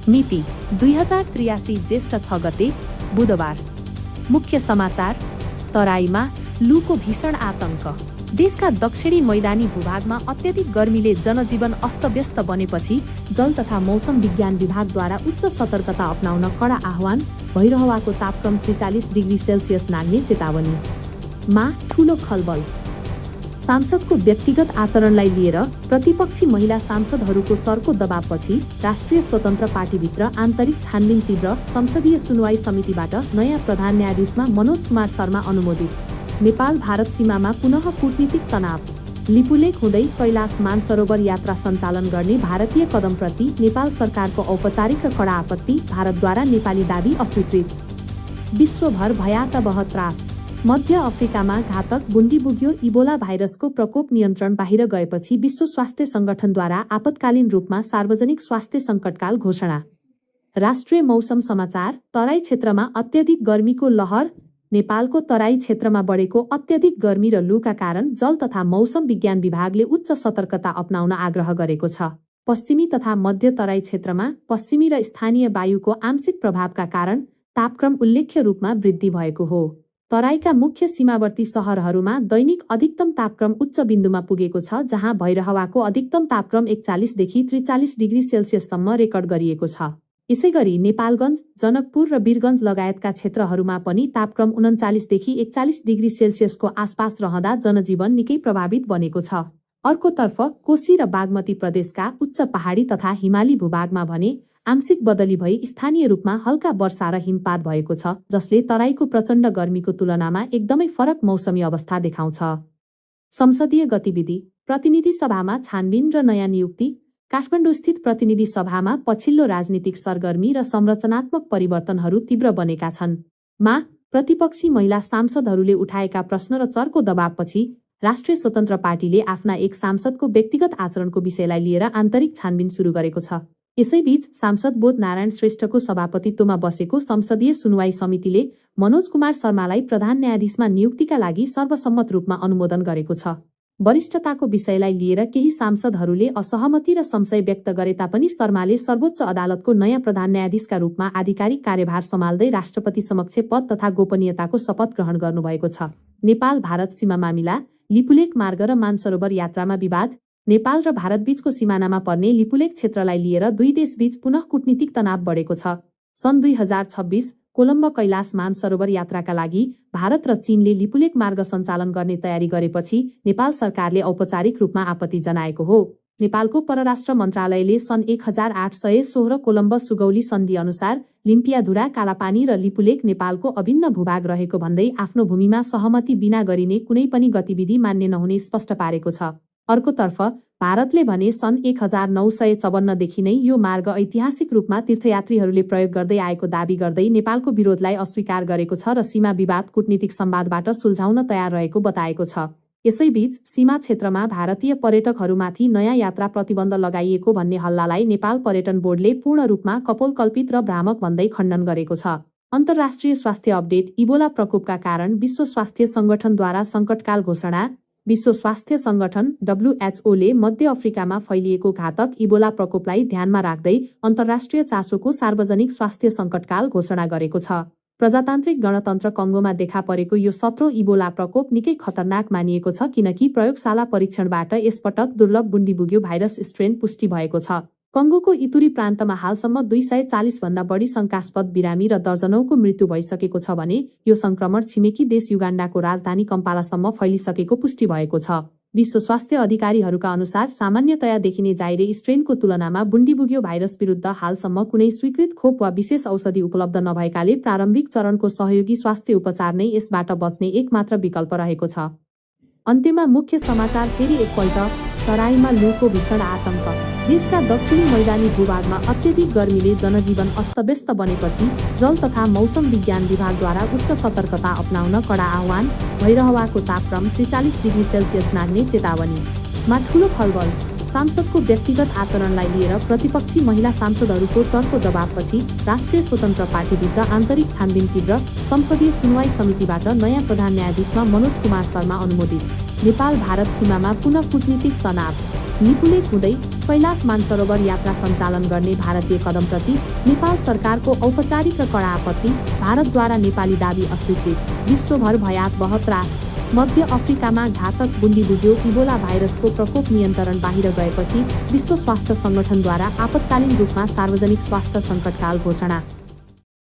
मिति 2083 ज्येष्ठ 6 गते बुधबार। मुख्य समाचार। तराईमा लूको भीषण आतंक। देशका दक्षिणी मैदानी भूभागमा अत्यधिक गर्मीले जनजीवन अस्तव्यस्त बनेपछि जल तथा मौसम विज्ञान विभागद्वारा उच्च सतर्कता अपनाउन कडा आह्वान। भइरहेको तापक्रम 43 डिग्री सेल्सियस नाग्ने चेतावनी। ठूलो खलबल। सांसदको व्यक्तिगत आचरणलाई लिएर प्रतिपक्षी महिला सांसदहरूको चर्को दबावपछि राष्ट्रिय स्वतन्त्र पार्टीभित्र आन्तरिक छानबिन तीव्र। संसदीय सुनवाई समितिबाट नयाँ प्रधान न्यायाधीशमा मनोज कुमार शर्मा अनुमोदित। नेपाल भारत सीमामा पुनः कूटनीतिक तनाव। लिपुलेक हुँदै कैलाश मानसरोवर यात्रा सञ्चालन गर्ने भारतीय कदमप्रति नेपाल सरकारको औपचारिक र कडा आपत्ति। भारतद्वारा नेपाली दाबी अस्वीकृत। विश्वभर भयावह त्रास। मध्य अफ्रिकामा घातक बुन्डीबुग्यो इबोला भाइरसको प्रकोप नियन्त्रण बाहिर गएपछि विश्व स्वास्थ्य संगठनद्वारा आपतकालीन रूपमा सार्वजनिक स्वास्थ्य सङ्कटकाल घोषणा। राष्ट्रिय मौसम समाचार। तराई क्षेत्रमा अत्यधिक गर्मीको लहर। नेपालको तराई क्षेत्रमा बढेको अत्यधिक गर्मी र लूका कारण जल तथा मौसम विज्ञान विभागले उच्च सतर्कता अपनाउन आग्रह गरेको छ। पश्चिमी तथा मध्य तराई क्षेत्रमा पश्चिमी र स्थानीय वायुको आंशिक प्रभावका कारण तापक्रम उल्लेख्य रूपमा वृद्धि भएको हो। तराईका मुख्य सीमावर्ती शहरहरूमा दैनिक अधिकतम तापक्रम उच्च बिन्दुमा पुगेको छ, जहाँ भइरहेको अधिकतम तापक्रम 41 देखि 43 डिग्री सेल्सियससम्म रेकर्ड गरिएको छ। यसैगरी नेपालगञ्ज, जनकपुर र वीरगञ्ज लगायतका क्षेत्रहरूमा पनि तापक्रम 39 देखि 41 डिग्री सेल्सियसको आसपास रहँदा जनजीवन निकै प्रभावित बनेको छ। अर्कोतर्फ कोशी र बागमती प्रदेशका उच्च पहाडी तथा हिमाली भूभागमा भने आंशिक बदली भई स्थानीय रूपमा हल्का वर्षा र हिमपात भएको छ, जसले तराईको प्रचण्ड गर्मीको तुलनामा एकदमै फरक मौसमी अवस्था देखाउँछ। संसदीय गतिविधि। प्रतिनिधि सभामा छानबिन र नयाँ नियुक्ति। काठमाडौँस्थित प्रतिनिधि सभामा पछिल्लो राजनीतिक सरगर्मी र संरचनात्मक परिवर्तनहरू तीव्र बनेका छन्। प्रतिपक्षी महिला सांसदहरूले उठाएका प्रश्न र चर्को दबावपछि राष्ट्रिय स्वतन्त्र पार्टीले आफ्ना एक सांसदको व्यक्तिगत आचरणको विषयलाई लिएर आन्तरिक छानबिन सुरु गरेको छ। यसैबीच सांसद बोध नारायण श्रेष्ठको सभापतित्वमा बसेको संसदीय सुनवाई समितिले मनोज कुमार शर्मालाई प्रधान न्यायाधीशमा नियुक्तिका लागि सर्वसम्मत रूपमा अनुमोदन गरेको छ। वरिष्ठताको विषयलाई लिएर केही सांसदहरूले असहमति र संशय व्यक्त गरे तापनि शर्माले सर्वोच्च अदालतको नयाँ प्रधान न्यायाधीशका रूपमा आधिकारिक कार्यभार सम्हाल्दै राष्ट्रपति समक्ष पद तथा गोपनीयताको शपथ ग्रहण गर्नुभएको छ। नेपाल भारत सीमा मामिला। लिपुलेक मार्ग र मानसरोवर यात्रामा विवाद। नेपाल र भारतबीचको सिमानामा पर्ने लिपुलेक क्षेत्रलाई लिएर दुई देशबीच पुनः कूटनीतिक तनाव बढेको छ। सन् 2026 कोलम्बो कैलाश मानसरोवर यात्राका लागि भारत र चीनले लिपुलेक मार्ग सञ्चालन गर्ने तयारी गरेपछि नेपाल सरकारले औपचारिक रूपमा आपत्ति जनाएको हो। नेपालको परराष्ट्र मन्त्रालयले सन् 1816 कोलम्बो सुगौली सन्धि अनुसार लिम्पियाधुरा, कालापानी र लिपुलेक नेपालको अभिन्न भूभाग रहेको भन्दै आफ्नो भूमिमा सहमति बिना गरिने कुनै पनि गतिविधि मान्य नहुने स्पष्ट पारेको छ। अर्कोतर्फ भारतले भने सन् 1954 देखि नै यो मार्ग ऐतिहासिक रूपमा तीर्थयात्रीहरूले प्रयोग गर्दै आएको दाबी गर्दै नेपालको विरोधलाई अस्वीकार गरेको छ र सीमा विवाद कूटनीतिक संवादबाट सुल्झाउन तयार रहेको बताएको छ। यसैबीच सीमा क्षेत्रमा भारतीय पर्यटकहरूमाथि नयाँ यात्रा प्रतिबन्ध लगाइएको भन्ने हल्लालाई नेपाल पर्यटन बोर्डले पूर्ण रूपमा कपोलकल्पित र भ्रामक भन्दै खण्डन गरेको छ। अन्तर्राष्ट्रिय स्वास्थ्य अपडेट। इबोला प्रकोपका कारण विश्व स्वास्थ्य संगठनद्वारा सङ्कटकाल घोषणा। विश्व स्वास्थ्य संगठन WHO ले मध्य अफ्रिकामा फैलिएको घातक इबोला प्रकोपलाई ध्यानमा राख्दै अन्तर्राष्ट्रिय चासोको सार्वजनिक स्वास्थ्य सङ्कटकाल घोषणा गरेको छ। प्रजातान्त्रिक गणतन्त्र कङ्गोमा देखा परेको यो 17औं इबोला प्रकोप निकै खतरनाक मानिएको छ, किनकि प्रयोगशाला परीक्षणबाट यसपटक दुर्लभ बुन्डीबुग्यो भाइरस स्ट्रेन पुष्टि भएको छ। कङ्गोको इतुरी प्रान्तमा हालसम्म 240 भन्दा बढी शङ्कास्पद बिरामी र दर्जनौको मृत्यु भइसकेको छ भने यो संक्रमण छिमेकी देश युगाण्डाको राजधानी कम्पालासम्म फैलिसकेको पुष्टि भएको छ। विश्व स्वास्थ्य अधिकारीहरूका अनुसार सामान्यतया देखिने जाइरे स्ट्रेनको तुलनामा बुन्डीबुग्यो भाइरस विरुद्ध हालसम्म कुनै स्वीकृत खोप वा विशेष औषधि उपलब्ध नभएकाले प्रारम्भिक चरणको सहयोगी स्वास्थ्य उपचार नै यसबाट बच्ने एकमात्र विकल्प रहेको छ। अन्त्यमा मुख्य समाचार फेरि एकपल्ट। तराईमा लूको भीषण आतंक। देशका दक्षिणी मैदानी भूभागमा अत्यधिक गर्मीले जनजीवन अस्तव्यस्त बनेपछि जल तथा मौसम विज्ञान विभागद्वारा उच्च सतर्कता अपनाउन कडा आह्वान। भइरहेको तापक्रम 43 डिग्री सेल्सियस नाग्ने चेतावनी। ठूलो खलबल। सांसदको व्यक्तिगत आचरणलाई लिएर प्रतिपक्षी महिला सांसदहरूको चर्को दबावपछि राष्ट्रिय स्वतन्त्र पार्टीभित्र आन्तरिक छानबिन तीव्र। संसदीय सुनवाई समितिबाट नयाँ प्रधान न्यायाधीशमा मनोज कुमार शर्मा अनुमोदित। नेपाल भारत सीमामा पुनः कूटनीतिक तनाव। लिपुलेक हुँदै कैलाश मानसरोवर यात्रा सञ्चालन गर्ने भारतीय कदमप्रति नेपाल सरकारको औपचारिक र कडा आपत्ति। भारतद्वारा नेपाली दाबी अस्वीकृत। विश्वभर भयावह त्रास। मध्य अफ्रिकामा घातक बुन्दी इबोला भाइरसको प्रकोप नियन्त्रण बाहिर गएपछि विश्व स्वास्थ्य सङ्गठनद्वारा आपतकालीन रूपमा सार्वजनिक स्वास्थ्य सङ्कटकाल घोषणा।